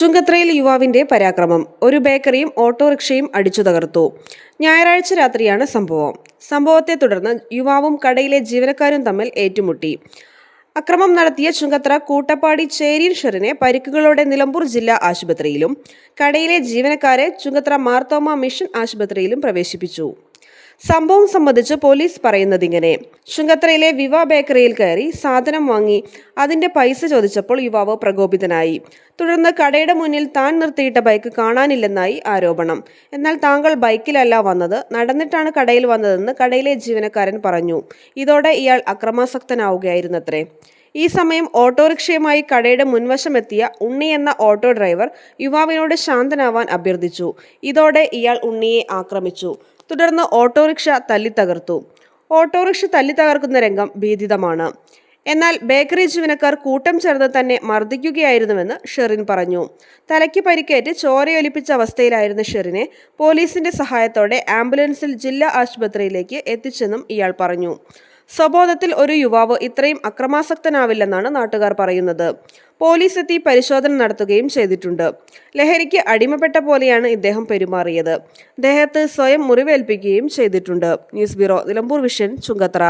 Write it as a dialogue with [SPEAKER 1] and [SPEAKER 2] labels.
[SPEAKER 1] ചുങ്കത്രയിൽ യുവാവിന്റെ പരാക്രമം. ഒരു ബേക്കറിയും ഓട്ടോറിക്ഷയും അടിച്ചു തകർത്തു. ഞായറാഴ്ച രാത്രിയാണ് സംഭവത്തെ തുടർന്ന് യുവാവും കടയിലെ ജീവനക്കാരും തമ്മിൽ ഏറ്റുമുട്ടി. അക്രമം നടത്തിയ ചുങ്കത്ര കൂട്ടപ്പാടി ചേരിയിൽ ഷെറിനെ പരിക്കുകളോടെ നിലമ്പൂർ ജില്ലാ ആശുപത്രിയിലും കടയിലെ ജീവനക്കാരെ ചുങ്കത്ര മാർത്തോമ മിഷൻ ആശുപത്രിയിലും പ്രവേശിപ്പിച്ചു. സംഭവം സംബന്ധിച്ച് പോലീസ് പറയുന്നതിങ്ങനെ: ചുങ്കത്രയിലെ വിവ ബേക്കറിയിൽ കയറി സാധനം വാങ്ങി അതിന്റെ പൈസ ചോദിച്ചപ്പോൾ യുവാവ് പ്രകോപിതനായി. തുടർന്ന് കടയുടെ മുന്നിൽ താൻ നിർത്തിയിട്ട ബൈക്ക് കാണാനില്ലെന്നായി ആരോപണം. എന്നാൽ താങ്കൾ ബൈക്കിലല്ല വന്നത്, നടന്നിട്ടാണ് കടയിൽ വന്നതെന്ന് കടയിലെ ജീവനക്കാരൻ പറഞ്ഞു. ഇതോടെ ഇയാൾ അക്രമാസക്തനാവുകയായിരുന്നത്രേ. ഈ സമയം ഓട്ടോറിക്ഷയുമായി കടയുടെ മുൻവശമെത്തിയ ഉണ്ണി എന്ന ഓട്ടോ ഡ്രൈവർ യുവാവിനോട് ശാന്തനാവാൻ അഭ്യർത്ഥിച്ചു. ഇതോടെ ഇയാൾ ഉണ്ണിയെ ആക്രമിച്ചു. തുടർന്ന് ഓട്ടോറിക്ഷ തല്ലിത്തകർത്തു. ഓട്ടോറിക്ഷ തല്ലിത്തകർക്കുന്ന രംഗം ഭീതിതമാണ്. എന്നാൽ ബേക്കറി ജീവനക്കാർ കൂട്ടം ചേർന്ന് തന്നെ മർദ്ദിക്കുകയായിരുന്നുവെന്ന് ഷെറിൻ പറഞ്ഞു. തലയ്ക്ക് പരിക്കേറ്റ് ചോരയൊലിപ്പിച്ച അവസ്ഥയിലായിരുന്ന ഷെറിനെ പോലീസിന്റെ സഹായത്തോടെ ആംബുലൻസിൽ ജില്ലാ ആശുപത്രിയിലേക്ക് എത്തിച്ചെന്നും ഇയാൾ പറഞ്ഞു. സ്വബോധത്തിൽ ഒരു യുവാവ് ഇത്രയും അക്രമാസക്തനാവില്ലെന്നാണ് നാട്ടുകാർ പറയുന്നത്. പോലീസ് എത്തി പരിശോധന നടത്തുകയും ചെയ്തിട്ടുണ്ട്. ലഹരിക്ക് അടിമപ്പെട്ട പോലെയാണ് ഇദ്ദേഹം പെരുമാറിയത്. ദേഹത്ത് സ്വയം മുറിവേൽപ്പിക്കുകയും ചെയ്തിട്ടുണ്ട്. News bureau, Nilambur vision, Chungathara.